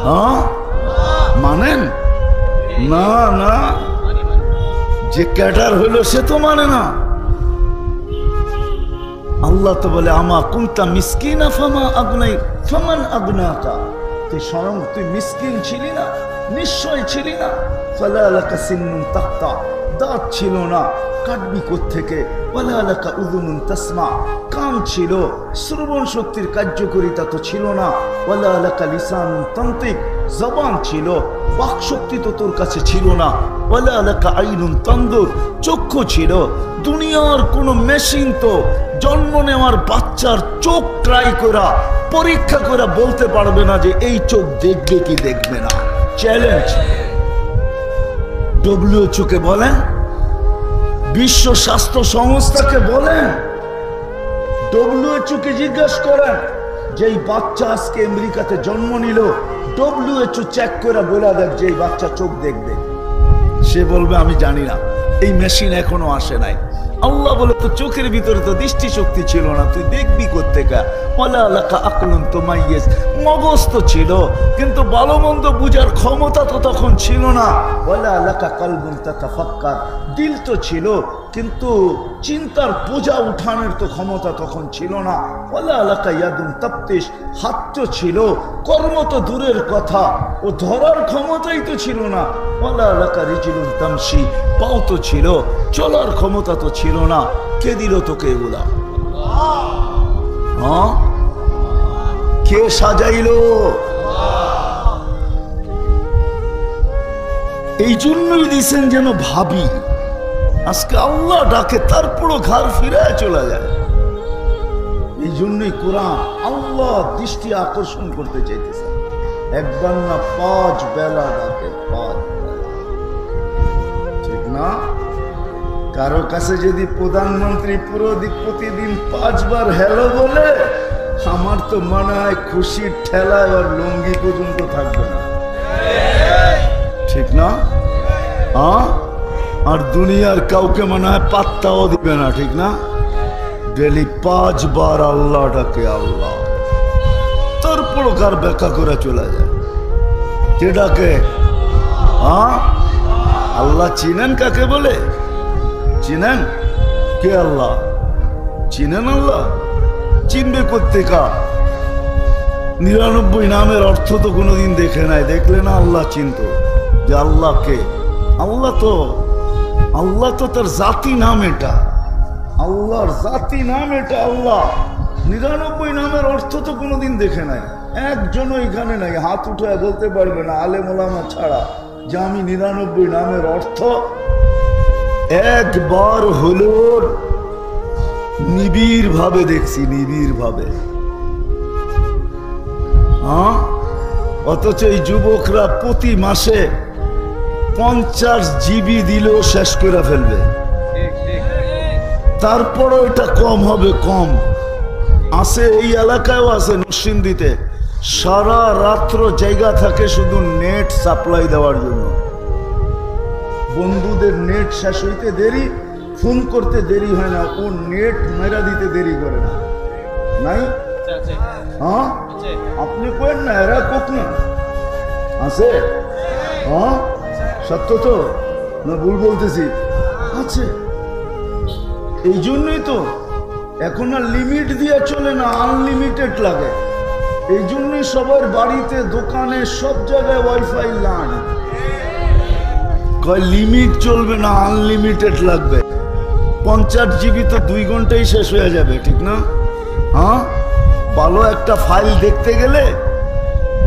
হ্যাঁ মানেন না? না, যে ক্যাডার হইল সে তো মানে না। আল্লাহ তো বলে আমা কুনতা মিসকিনা ফামা আগনাই ফামান আগনাকা, তুই স্বয়ং তুই মিসকিন ছিলি না, নিশ্চয় ছিলি না। ফালা লাকা সিন্নুন তাক্তা, দাঁত ছিল না, কাটবি কোত্থেকে? ওয়ালা লাকা উযুনুন তাসমা, কান ছিল, শ্রবণ শক্তির কার্যকারিতা তো ছিল না। ওয়ালা লাকা লিসানুন তানতিক, জবান ছিল, বাক শক্তি তো তোর কাছে ছিল না। ওয়ালা লাকা আইনুন তানদুর, চক্ষু ছিল। দুনিয়ার কোন মেশিন তো জন্ম নেওয়ার বাচ্চার চোখ ট্রাই করা পরীক্ষা করে বলতে পারবে না যে এই চোখ দেখবে কি দেখবে না। চ্যালেঞ্জ। WHO কে বলেন, বিশ্ব স্বাস্থ্য সংস্থাকে বলেন, WHO কে জিজ্ঞাসা করেন যে এই বাচ্চা আজকে আমেরিকাতে জন্ম নিল, WHO চেক করে বলে দেখ যে এই বাচ্চা চোখ দেখবে। সে বলবে আমি জানি না, এই মেশিন এখনো আসে নাই। আল্লাহ বলে তো চোখের ভিতরে তো দৃষ্টি শক্তি ছিল না, তুই দেখবি কোত্থেকে? ওয়ালা লাকা আকলুন তুমাইয়িজ, মগজ তো ছিল কিন্তু ভালো মন্দ বুঝার ক্ষমতা তো তখন ছিল না। ওয়ালা লাকা কলবুন তাতাফাক্কার, দিল তো ছিল কিন্তু চিন্তার বোঝা উঠানোর তো ক্ষমতা তখন ছিল না। ওয়ালা লাকা ইয়াদুন তাফতিশ, হাত তো ছিল, কর্ম তো দূরের কথা, ও ধরার ক্ষমতাই তো ছিল না। ওয়ালা লাকা রিজলুন তামশি, পাও তো ছিল, চলার ক্ষমতা তো ছিল না। কে দিল তোকে এগুলা? হ্যাঁ, কে সাজাইলো? এই জন্যই দিছেন যেন ভাবি। আজকে আল্লাহ ডাকে তারপরও ঘর ফিরে চলে যায়। এই জন্যই কোরআন আল্লাহ দৃষ্টি আকর্ষণ করতে চাইতেছে। একবার না 5 বেলা ডাকে, 5 বেলা, ঠিক না? কারো কাছে যদি প্রধানমন্ত্রী প্রতিদিন 5 বার হ্যালো বলে, আমার তো মনে হয় খুশির ঠেলায় আর লুঙ্গি পর্যন্ত থাকবে না, ঠিক না? আর দুনিয়ার কাউকে মনে হয় পাত্তাও দিবে না, ঠিক না? ডেলি 5 বার আল্লাহ ডাকে আল্লাহ, তারপর কার ব্যাখ্যা করে চলে যায়। কে ডাকে? আল্লাহ চিনেন কাকে বলে? চিনেন? কে আল্লাহ? চিনেন আল্লাহ? চিনবে কোত্থেকা? 99 নামের অর্থ তো কোনোদিন দেখে নাই, দেখলে না আল্লাহ চিনত যে আল্লাহ কে। আল্লাহ তো তার জাতি নাম, এটা আল্লাহর জাতি নাম, এটা আল্লাহ। 99 নামের অর্থ তো কোনোদিন দেখে নাই, একজনও এখানে নাই হাত উঠে বলতে পারবে না আলেম ওলামা ছাড়া যে আমি 99 নামের অর্থ একবার হলো নিবিড় ভাবে দেখছি, নিবিড় ভাবে। অথচ এই যুবকরা প্রতি মাসে 50 GB দিলেও শেষ করে ফেলবে, তারপরও এটা কম হবে, কম আছে। এই এলাকায়ও আছে, নরসিংদীতে সারা রাত্র জায়গা থাকে শুধু নেট সাপ্লাই দেওয়ার জন্য। বন্ধুদের নেট শেষ হইতে দেরি, ফোন করতে দেরি হয় না, ও নেট মেরা দিতে দেরি করে না। নাই? হ্যাঁ, আপনি কেন না, এরা কোক না আছে? হ্যাঁ, সত্য তো না ভুল বলতেছি? আছে। এই জন্যই তো এখন আর লিমিট দিয়ে চলে না, আনলিমিটেড লাগে। এই জন্যই সবার বাড়িতে, দোকানে, সব জায়গায় ওয়াইফাই লাইন। কয় লিমিট চলবে না, আনলিমিটেড লাগবে। 50 GB তো 2 ঘন্টায় শেষ হয়ে যাবে, ঠিক না? হ্যাঁ, ভালো একটা ফাইল দেখতে গেলে,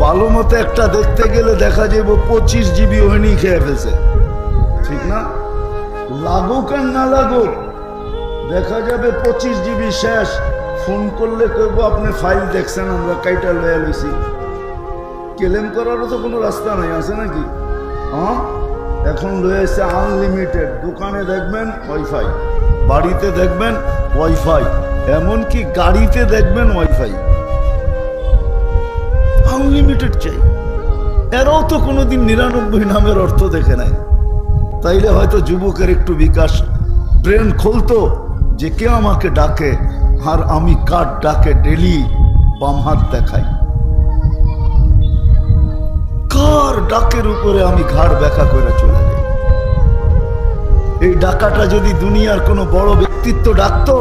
ভালো মতো একটা দেখতে গেলে দেখা যাবে 25 GB হয়নি খেয়ে ফেলছে, ঠিক না? লাগুক আর না লাগুক দেখা যাবে 25 GB শেষ। ফোন করলে কইব আপনি ফাইল দেখছেন, আমরা কাইটা লয়ে লইছি। ক্লেম করারও তো কোনো রাস্তা নাই, আছে নাকি? হ্যাঁ, এখন রয়েছে আনলিমিটেড। দোকানে দেখবেন ওয়াইফাই, বাড়িতে দেখবেন ওয়াইফাই, এমনকি গাড়িতে দেখবেন ওয়াইফাই, আনলিমিটেড চাই। এরাও তো কোনোদিন 99 নামের অর্থ দেখে নাই। তাইলে হয়তো যুবকের একটু বিকাশ, ব্রেন খুলতো যে কে আমাকে ডাকে আর আমি কার ডাকে ডেলি বাম হাত দেখাই। ডাকের উপরে আমি ঘাড় ব্যাকা করে চলে যাই। এই ডাকাটা যদি দুনিয়ার কোনো বড় ব্যক্তিত্ব ডাকতো,